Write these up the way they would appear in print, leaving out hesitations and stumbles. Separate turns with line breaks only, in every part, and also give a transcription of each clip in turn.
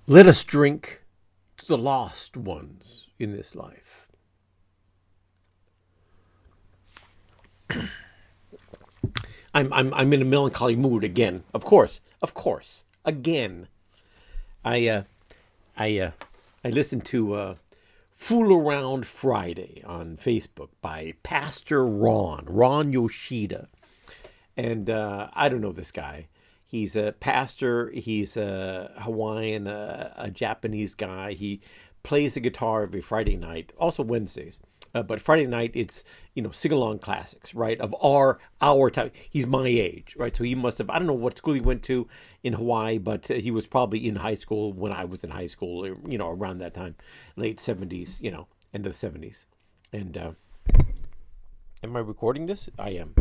Let us drink to the lost ones in this life. I'm in a melancholy mood again. Of course, again. I uh, I I listened to "Fool Around Friday" on Facebook by Pastor Ron Yoshida, and I don't know this guy. He's a pastor. He's a Hawaiian, a Japanese guy. He plays the guitar every Friday night, also Wednesdays. But Friday night, it's sing along classics, right? Of our time. He's my age, right? So he must have, I don't know what school he went to in Hawaii, but he was probably in high school when I was in high school, around that time, late 70s, end of the 70s. And am I recording this? I am.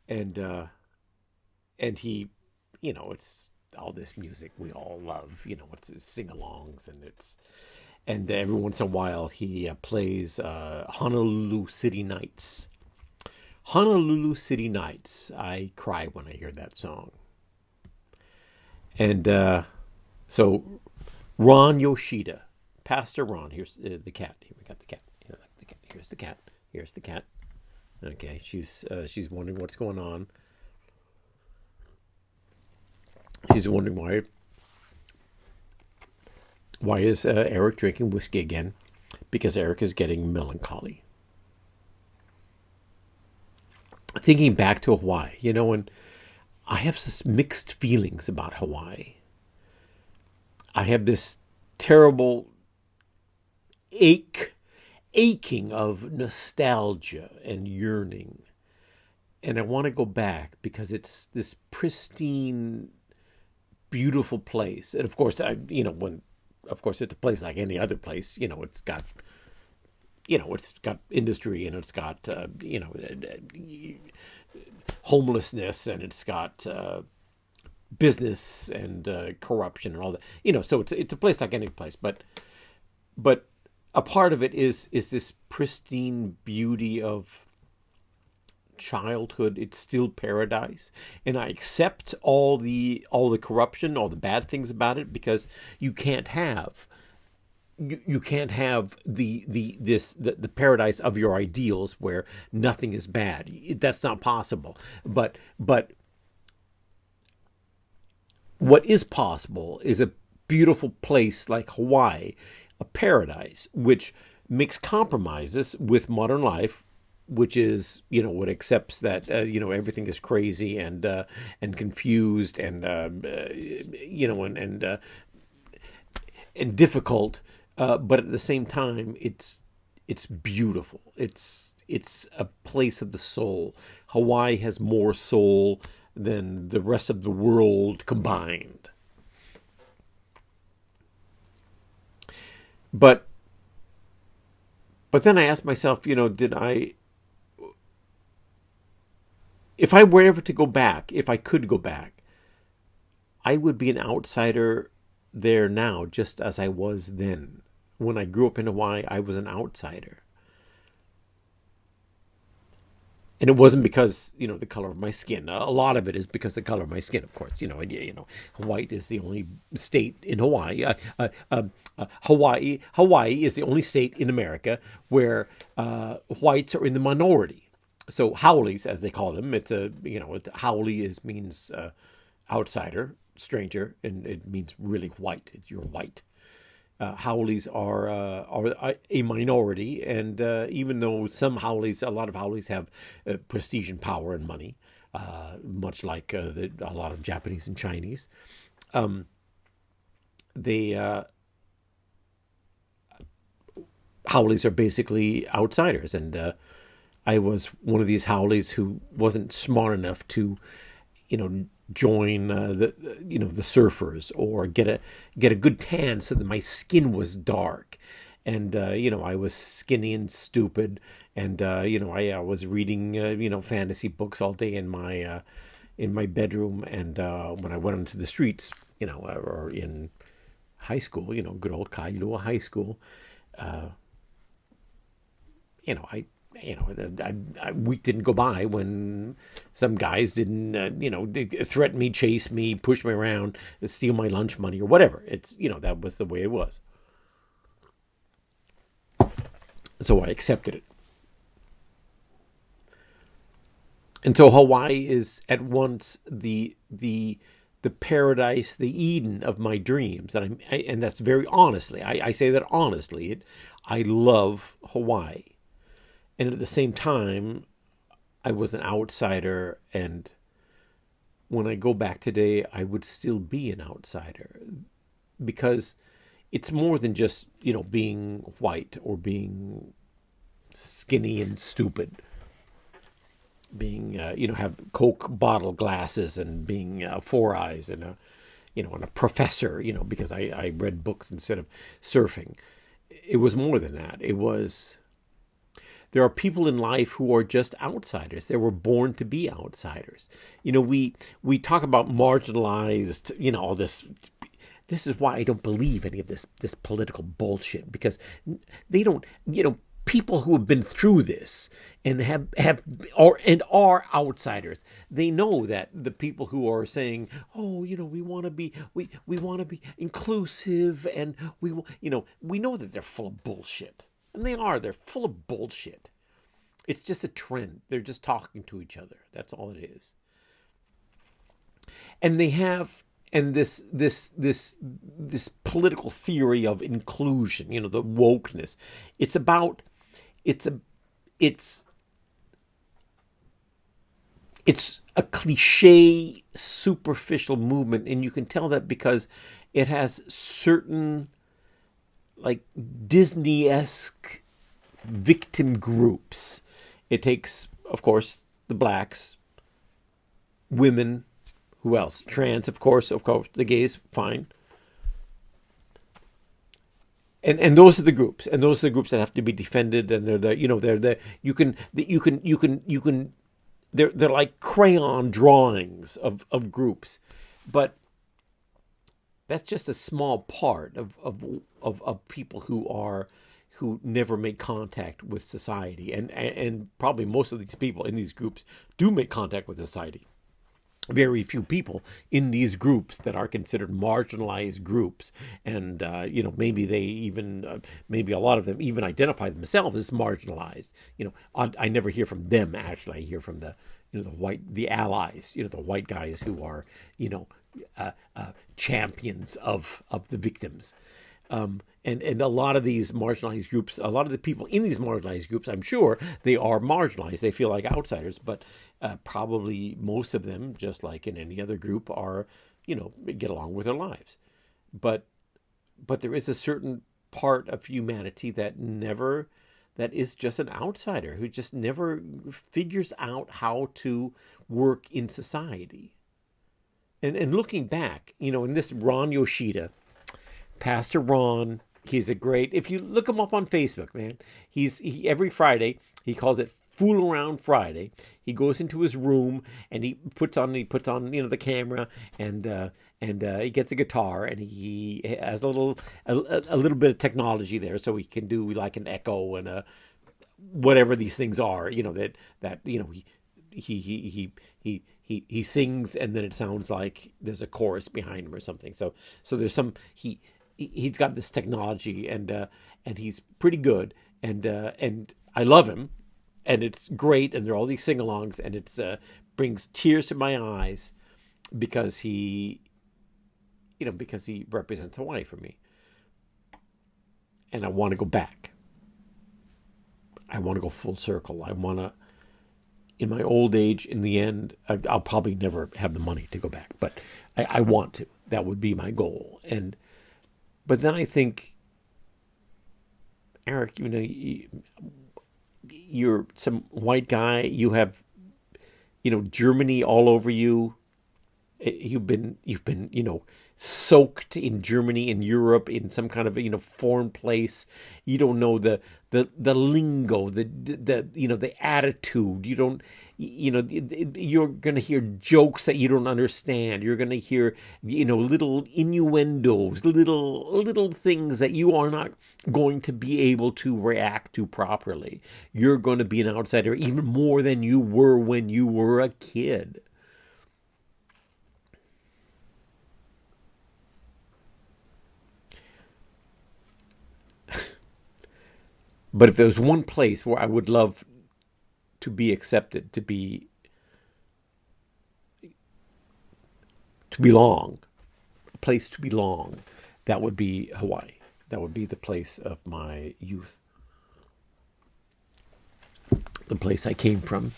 And he, it's all this music we all love. It's sing-alongs, and every once in a while he plays Honolulu City Nights. Honolulu City Nights. I cry when I hear that song. And so Ron Yoshida, Pastor Ron. Here's the cat. Here we got the cat. Here's the cat. Here's the cat. Okay, she's wondering what's going on. She's wondering why is Eric drinking whiskey again? Because Eric is getting melancholy. Thinking back to Hawaii, and I have this mixed feelings about Hawaii. I have this terrible aching of nostalgia and yearning. And I want to go back because it's this pristine, beautiful place. And of course, of course, it's a place like any other place. It's got industry, and it's got homelessness, and it's got business and corruption and all that. So it's a place like any place, but a part of it is this pristine beauty of childhood. It's still paradise, and I accept all the corruption, all the bad things about it, because you can't have the paradise of your ideals where nothing is bad. That's not possible. But what is possible is a beautiful place like Hawaii, a paradise which makes compromises with modern life, which is what accepts that everything is crazy and confused and and difficult, but at the same time it's beautiful. It's a place of the soul. Hawaii has more soul than the rest of the world combined. But then I asked myself, if I were ever to go back, if I could go back, I would be an outsider there now, just as I was then. When I grew up in Hawaii, I was an outsider. And it wasn't because, the color of my skin. A lot of it is because the color of my skin, of course. White is the only state in Hawaii. Hawaii is the only state in America where whites are in the minority. So Howleys, as they call them, Howley means outsider, stranger, and it means really white. You're white. Howleys are a minority, and even though a lot of Howleys have prestige and power and money, much like a lot of Japanese and Chinese, they Howleys are basically outsiders, and I was one of these Howleys who wasn't smart enough to, join the surfers or get a good tan so that my skin was dark, and I was skinny and stupid, and I was reading fantasy books all day in my bedroom, and when I went onto the streets, or in high school, good old Kailua High School, a week didn't go by when some guys didn't, threaten me, chase me, push me around, steal my lunch money or whatever. It's, that was the way it was. So I accepted it. And so Hawaii is at once the paradise, the Eden of my dreams, and that's very honestly. I say that honestly. I love Hawaii, and at the same time, I was an outsider. And when I go back today, I would still be an outsider, because it's more than just being white or being skinny and stupid. Being, have Coke bottle glasses and being four eyes and a professor, because I read books instead of surfing. It was more than that. There are people in life who are just outsiders. They were born to be outsiders. We talk about marginalized, all this. This is why I don't believe any of this political bullshit, because they don't, people who have been through this and are outsiders, they know that the people who are saying, oh, we want to be inclusive, and we know that they're full of bullshit. And they're full of bullshit. It's just a trend. They're just talking to each other. That's all it is. And they have this political theory of inclusion, the wokeness. It's a cliche, superficial movement, and you can tell that because it has certain, like, Disney-esque victim groups. It takes, of course, the blacks, women, who else? Trans, of course, the gays, fine. And those are the groups, that have to be defended, and they're like crayon drawings of groups, but that's just a small part of people who never make contact with society, and probably most of these people in these groups do make contact with society. Very few people in these groups that are considered marginalized groups, and maybe they even maybe a lot of them even identify themselves as marginalized. I never hear from them. Actually, I hear from the allies, the white guys who are champions of the victims. And a lot of these marginalized groups, a lot of the people in these marginalized groups, I'm sure they are marginalized. They feel like outsiders, but probably most of them, just like in any other group, are, get along with their lives. But there is a certain part of humanity that is just an outsider, who just never figures out how to work in society. And looking back, in this Ron Yoshida, Pastor Ron, he's a great, if you look him up on Facebook, man, he every Friday, he calls it Fool Around Friday. He goes into his room and he puts on the camera, and he gets a guitar, and he has a little bit of technology there, so he can do like an echo and a whatever these things are, he sings, and then it sounds like there's a chorus behind him or something. So there's some he's got this technology, and he's pretty good, and I love him, and it's great, and there are all these sing-alongs, and it's brings tears to my eyes because he represents Hawaii for me, and I want to go back. I want to go full circle. I want to, in my old age, in the end, I'll probably never have the money to go back, but I want to. That would be my goal. But then I think, Eric, you're some white guy. You have, Germany all over you. You've been, soaked in Germany, in Europe, in some kind of foreign place. You don't know the lingo, the attitude. You don't you're going to hear jokes that you don't understand. You're going to hear little innuendos, little things that you are not going to be able to react to properly. You're going to be an outsider even more than you were when you were a kid. But if there was one place where I would love to be accepted, to belong, a place to belong, that would be Hawaii. That would be the place of my youth, the place I came from.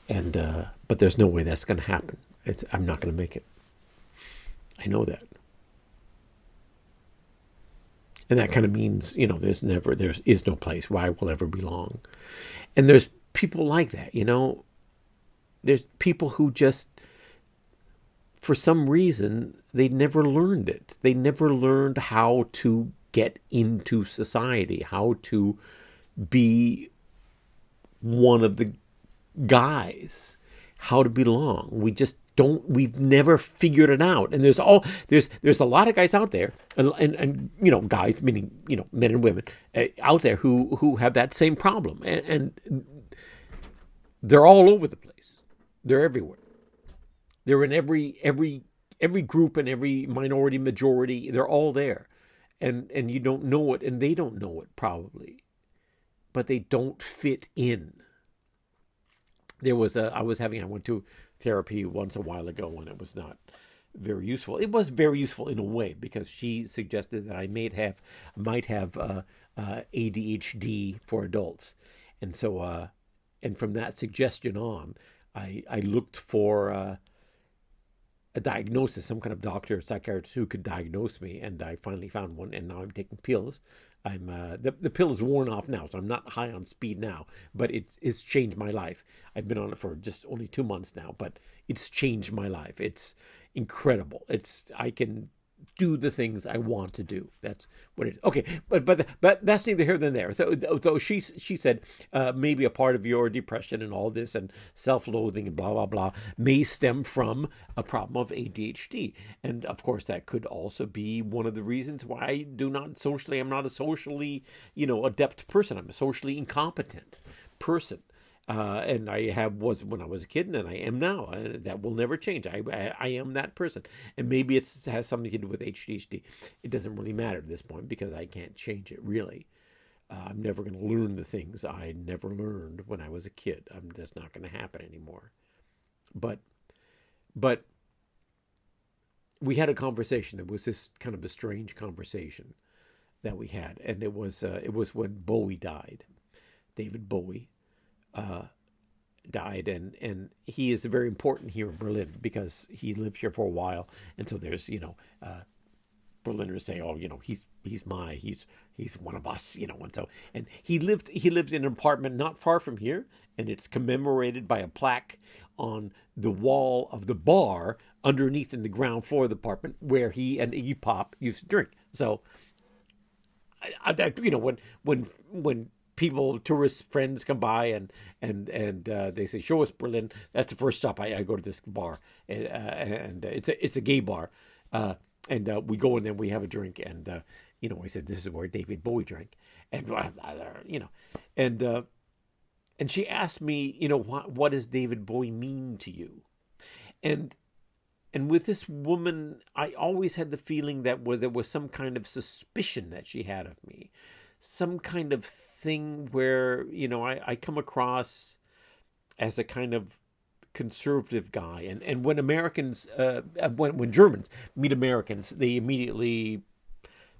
And but there's no way that's going to happen. I'm not going to make it. I know that. And that kind of means, there is no place where I will ever belong. And there's people like that. There's people who just, for some reason, they never learned it. They never learned how to get into society, how to be one of the guys, how to belong. We've never figured it out. And there's a lot of guys out there, and guys, meaning men and women out there who have that same problem, and they're all over the place. They're everywhere. They're in every group and every minority, majority. They're all there, and you don't know it, and they don't know it probably, but they don't fit in. I went to therapy once a while ago, and it was not very useful. It was very useful in a way, because she suggested that I might have ADHD for adults, and so and from that suggestion on, I looked for a diagnosis, some kind of doctor or psychiatrist who could diagnose me, and I finally found one, and now I'm taking pills. I'm the pill is worn off now, so I'm not high on speed now, but it's changed my life. I've been on it for just only 2 months now, but it's changed my life. It's incredible. I can do the things I want to do. That's what it is. Okay, but that's neither here nor there. So she said maybe a part of your depression and all this and self-loathing and blah blah blah may stem from a problem of ADHD, and of course that could also be one of the reasons why I'm not a socially adept person. I'm a socially incompetent person. And was when I was a kid, and I am now. That will never change. I am that person, and maybe it has something to do with ADHD. It doesn't really matter at this point, because I can't change it really. I'm never going to learn the things I never learned when I was a kid. That's not going to happen anymore. But we had a conversation. There was this kind of a strange conversation that we had, and it was when Bowie died, David Bowie. Died, and he is very important here in Berlin because he lived here for a while, and so there's Berliners say, oh, he's one of us, and he lived in an apartment not far from here, and it's commemorated by a plaque on the wall of the bar underneath in the ground floor of the apartment where he and Iggy Pop used to drink. So when people, tourist friends come by and they say, show us Berlin, that's the first stop. I go to this bar, and it's a gay bar, and we go in there, we have a drink, and I said, this is where David Bowie drank, and and she asked me, what does David Bowie mean to you? And with this woman, I always had the feeling that there was some kind of suspicion that she had of me, some kind of thing where I come across as a kind of conservative guy, and when Americans when Germans meet Americans, they immediately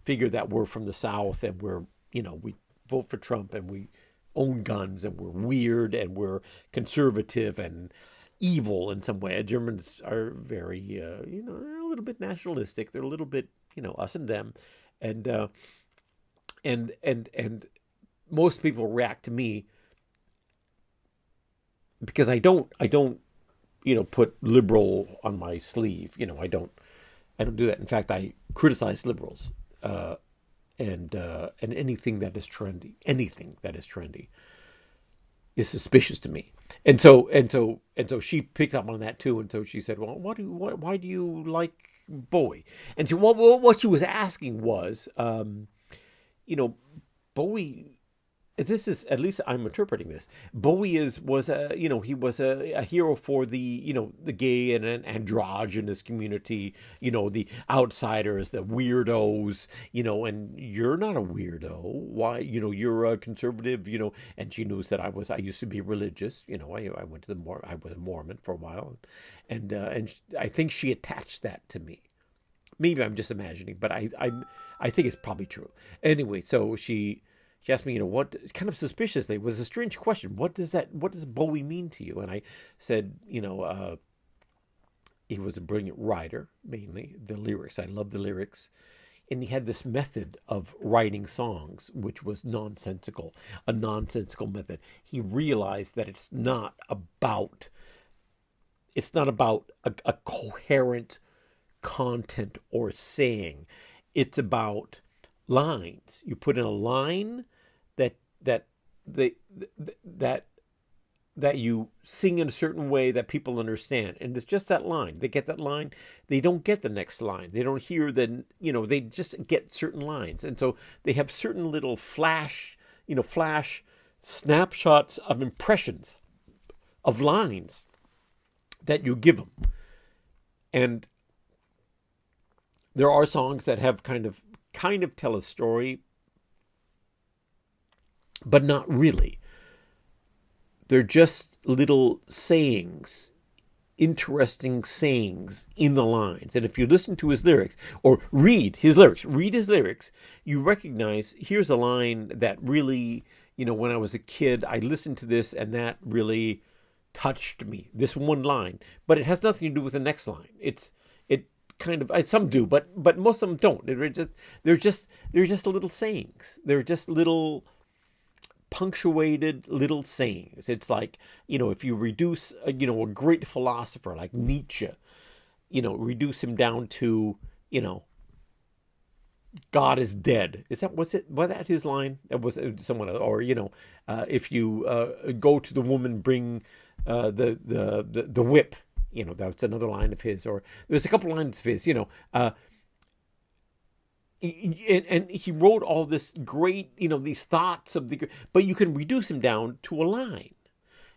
figure that we're from the South, and we vote for Trump, and we own guns, and we're weird, and we're conservative and evil in some way. Germans are very they're a little bit nationalistic. They're a little bit us and them, and most people react to me because I don't put liberal on my sleeve. I don't I don't do that. In fact, I criticize liberals and anything that is trendy is suspicious to me. And so she picked up on that too. And so she said, "Well, why do you like Bowie?" And so what she was asking was, Bowie. This is, at least I'm interpreting this. Bowie was he was a hero for the gay and an androgynous community, the outsiders, the weirdos, and you're not a weirdo. Why, you're a conservative, and she knows that I used to be religious, I went to I was a Mormon for a while, and I think she attached that to me. Maybe I'm just imagining, but I think it's probably true. Anyway, so she asked me, what kind of suspiciously, it was a strange question. What does Bowie mean to you? And I said, he was a brilliant writer, mainly the lyrics. I love the lyrics. And he had this method of writing songs, which was a nonsensical method. He realized that it's not about a coherent content or saying. It's about lines. You put in a line that you sing in a certain way that people understand, and it's just that line. They get that line. They don't get the next line. They don't hear they just get certain lines, and so they have certain little flash snapshots of impressions of lines that you give them. And there are songs that have kind of tell a story, but not really. They're just little sayings, interesting sayings in the lines. And if you listen to his lyrics or read his lyrics, you recognize, here's a line that really, when I was a kid, I listened to this and that really touched me. This one line, but it has nothing to do with the next line. Some do, but most of them don't. They're just little sayings. They're just little punctuated little sayings. It's like, if you reduce a great philosopher like Nietzsche, reduce him down to, God is dead. Was that his line? That was someone, or if you go to the woman, bring the whip. That's another line of his. Or there's a couple lines of his. And he wrote all this great, these thoughts but you can reduce him down to a line,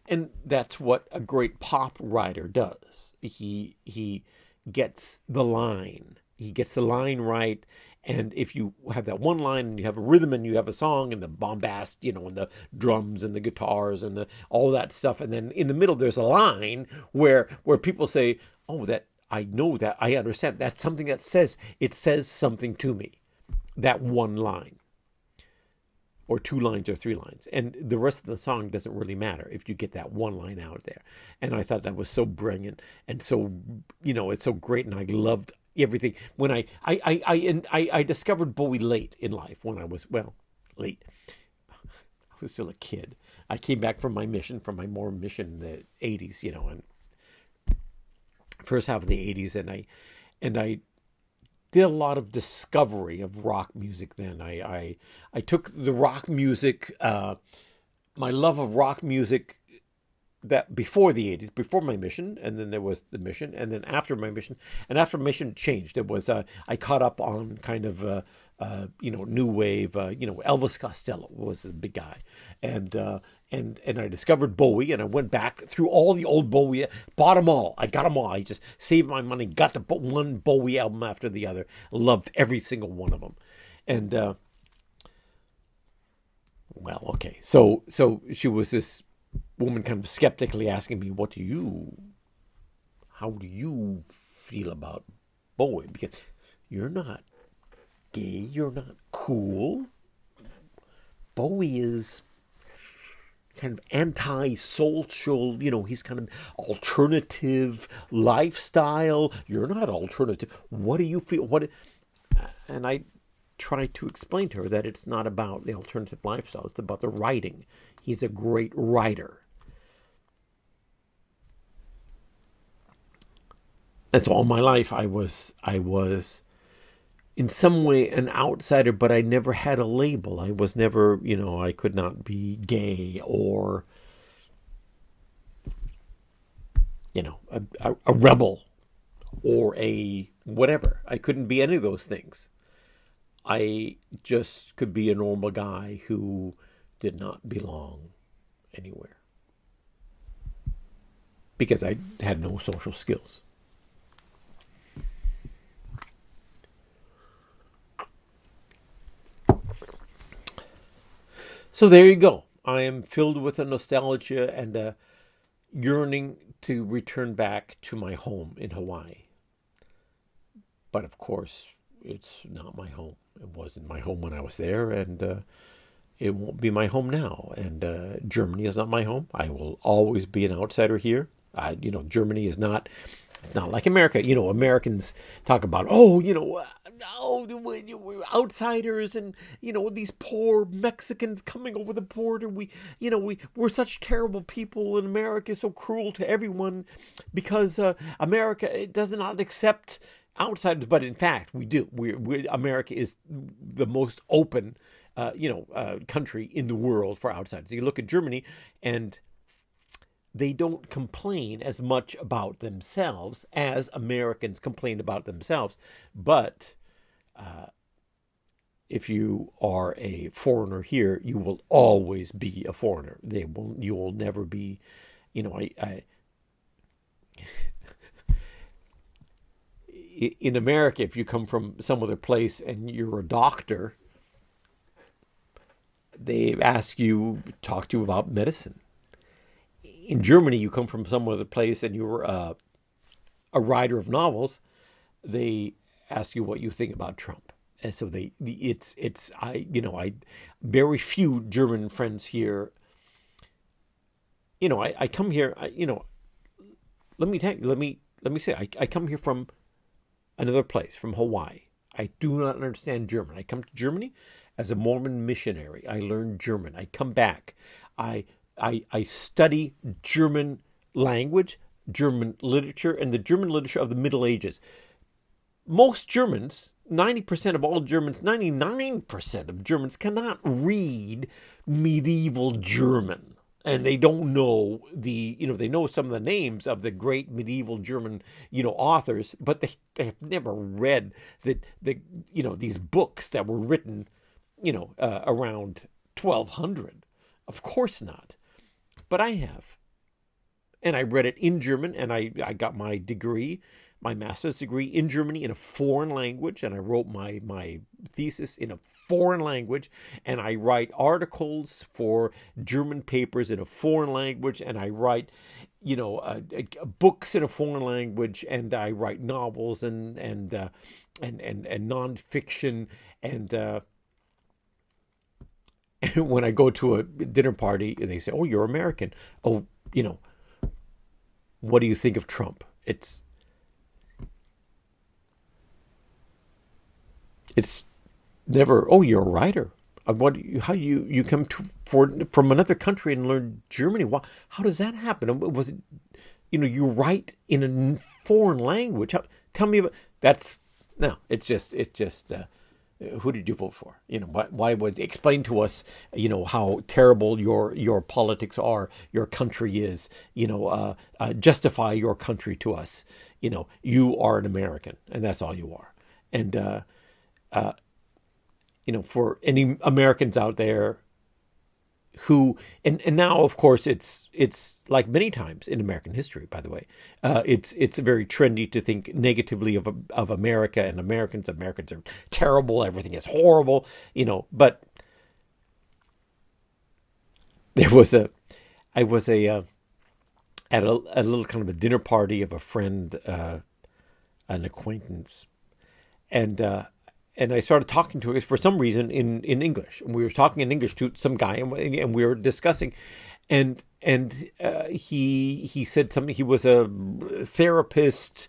and that's what a great pop writer does. He gets the line. He gets the line right. And if you have that one line and you have a rhythm and you have a song and the bombast, and the drums and the guitars and all that stuff, and then in the middle there's a line where people say, "Oh, that I know, that I understand. That's something that says something to me." That one line, or two lines, or three lines, and the rest of the song doesn't really matter if you get that one line out there. And I thought that was so brilliant, and so it's so great, and I loved everything. When I discovered Bowie late in life, when I was late. I was still a kid. I came back from my Mormon mission in the 80s, and first half of the 80s, and I did a lot of discovery of rock music then. I took the rock music, my love of rock music, that before the 80s, before my mission, and then there was the mission, and then after my mission, and after my mission changed. It was I caught up on kind of new wave. Elvis Costello was the big guy, and I discovered Bowie, and I went back through all the old Bowie, bought them all. I got them all. I just saved my money, got the one Bowie album after the other, loved every single one of them, and okay. So she was this woman kind of skeptically asking me, how do you feel about Bowie? Because you're not gay, you're not cool. Bowie is kind of anti-social, he's kind of alternative lifestyle. You're not alternative. What do you feel? And I tried to explain to her that it's not about the alternative lifestyle, it's about the writing. He's a great writer. And so all my life I was in some way an outsider, but I never had a label. I was never, I could not be gay or, a rebel or a whatever. I couldn't be any of those things. I just could be a normal guy who did not belong anywhere because I had no social skills. So there you go. I am filled with a nostalgia and a yearning to return back to my home in Hawaii. But of course, it's not my home. It wasn't my home when I was there, and it won't be my home now. And Germany is not my home. I will always be an outsider here. Germany is not like America. Americans talk about, we're outsiders, and these poor Mexicans coming over the border. We're such terrible people, and America is so cruel to everyone because America does not accept outsiders. But in fact, we do. America is the most open, country in the world for outsiders. You look at Germany, and they don't complain as much about themselves as Americans complain about themselves. But if you are a foreigner here, you will always be a foreigner. You will never be, in America, if you come from some other place and you're a doctor, they talk to you about medicine. In Germany, you come from some other place and you're a writer of novels, they ask you what you think about Trump. And so I very few German friends here. I come here, let me say, I come here from another place, from Hawaii. I do not understand German. I come to Germany as a Mormon missionary. I learn German. I come back. I study German language, German literature, and the German literature of the Middle Ages. Most Germans, 90% of all Germans, 99% of Germans cannot read medieval German. And they don't know they know some of the names of the great medieval German, authors, but they have never read these books that were written, around 1200. Of course not. But I have. And I read it in German, and I got my degree, my master's degree in Germany in a foreign language, and I wrote my thesis in a foreign language, and I write articles for German papers in a foreign language, and I write, books in a foreign language, and I write novels and nonfiction, and when I go to a dinner party, they say, "Oh, you're American. Oh, what do you think of Trump?" It's never, "Oh, you're a writer. How you come from another country and learn Germany? How does that happen? Was it, you write in a foreign language? Tell me about that's no. It's just who did you vote for? Why would explain to us, how terrible your politics are, your country is, justify your country to us. You are an American, and that's all you are. And, for any Americans out there who, and now, of course, it's like many times in American history, by the way, it's very trendy to think negatively of America and Americans. Americans are terrible. Everything is horrible, but I was at a little kind of a dinner party of a friend, an acquaintance, and I started talking to her for some reason in English. And we were talking in English to some guy, and we were discussing, and he said something. He was a therapist,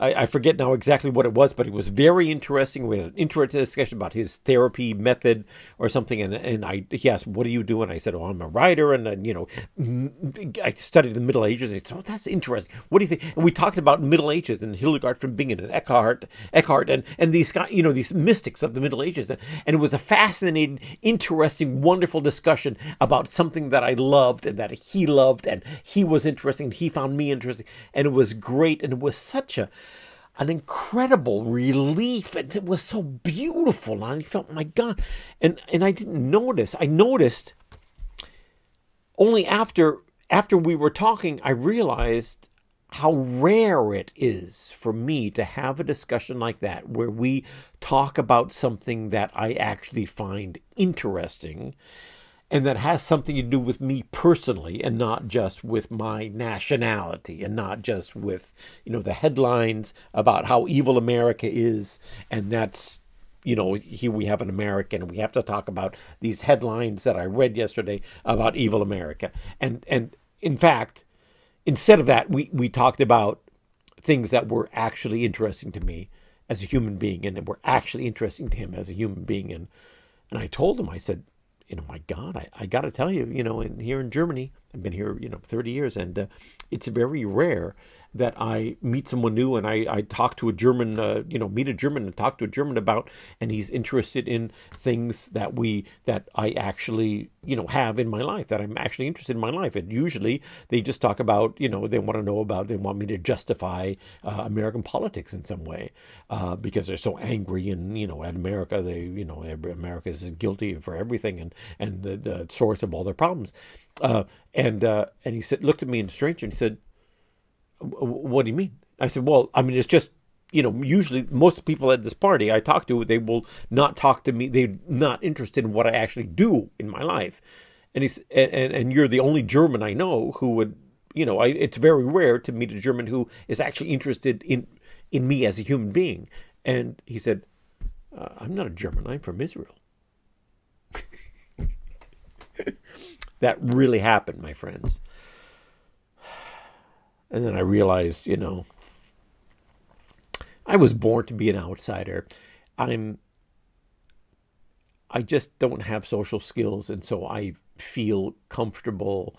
I forget now exactly what it was, but it was very interesting. We had an interesting discussion about his therapy method or something. And he asked, what do you do? And I said, oh, I'm a writer. And, I studied the Middle Ages. And he said, oh, that's interesting. What do you think? And we talked about Middle Ages and Hildegard von Bingen and Eckhart and these guys, these mystics of the Middle Ages. And it was a fascinating, interesting, wonderful discussion about something that I loved and that he loved, and he was interesting, and he found me interesting. And it was great. And it was such an incredible relief, and it was so beautiful. And I felt, my God, and I didn't notice. I noticed only after we were talking, I realized how rare it is for me to have a discussion like that, where we talk about something that I actually find interesting, and that has something to do with me personally, and not just with my nationality, and not just with, the headlines about how evil America is. And that's, here we have an American, and we have to talk about these headlines that I read yesterday about evil America. And in fact, instead of that, we talked about things that were actually interesting to me as a human being, and that were actually interesting to him as a human being. And I told him, I said, my God, I got to tell you, here in Germany, I've been here, 30 years, and it's very rare that I meet someone new and I talk to a German, meet a German and talk to a German about, and he's interested in things that I actually, have in my life, that I'm actually interested in my life. And usually they just talk about, they want me to justify American politics in some way, because they're so angry, and, at America, America is guilty for everything, and the source of all their problems. And he looked at me strange, and he said, what do you mean? I said, well, I mean, it's just, usually most people at this party I talk to, they will not talk to me. They're not interested in what I actually do in my life. And and you're the only German I know who would, it's very rare to meet a German who is actually interested in me as a human being. And he said, I'm not a German. I'm from Israel. That really happened, my friends. And then I realized, I was born to be an outsider. I just don't have social skills, and so I feel comfortable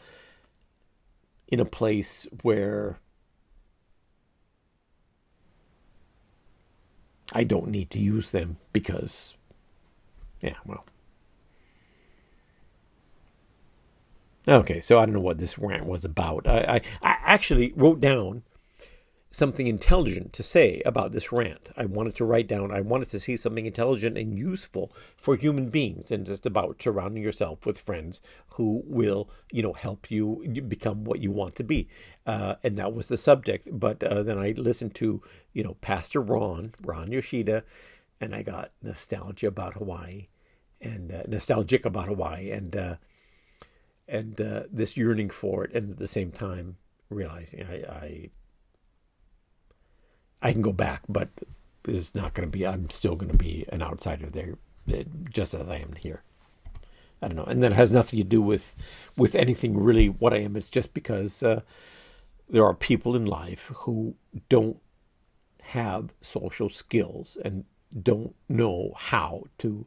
in a place where I don't need to use them because, Okay, so I don't know what this rant was about. I actually wrote down something intelligent to say about this rant. I wanted to see something intelligent and useful for human beings, and just about surrounding yourself with friends who will, help you become what you want to be. And that was the subject. But then I listened to, Pastor Ron Yoshida, and I got nostalgic about Hawaii, and this yearning for it, and at the same time realizing I can go back, but it's not going to be. I'm still going to be an outsider there, just as I am here. I don't know, and that has nothing to do with anything really. What I am, it's just because there are people in life who don't have social skills and don't know how to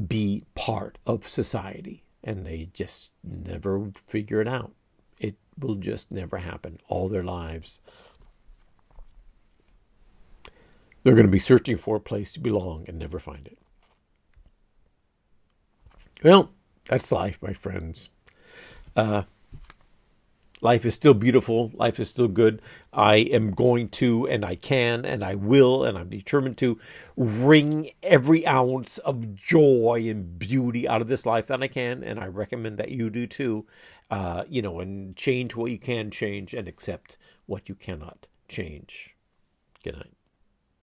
be part of society. And they just never figure it out. It will just never happen all their lives. They're going to be searching for a place to belong and never find it. Well, that's life, my friends. Life is still beautiful. Life is still good. I am going to, and I can, and I will, and I'm determined to wring every ounce of joy and beauty out of this life that I can. And I recommend that you do too, and change what you can change and accept what you cannot change. Good night.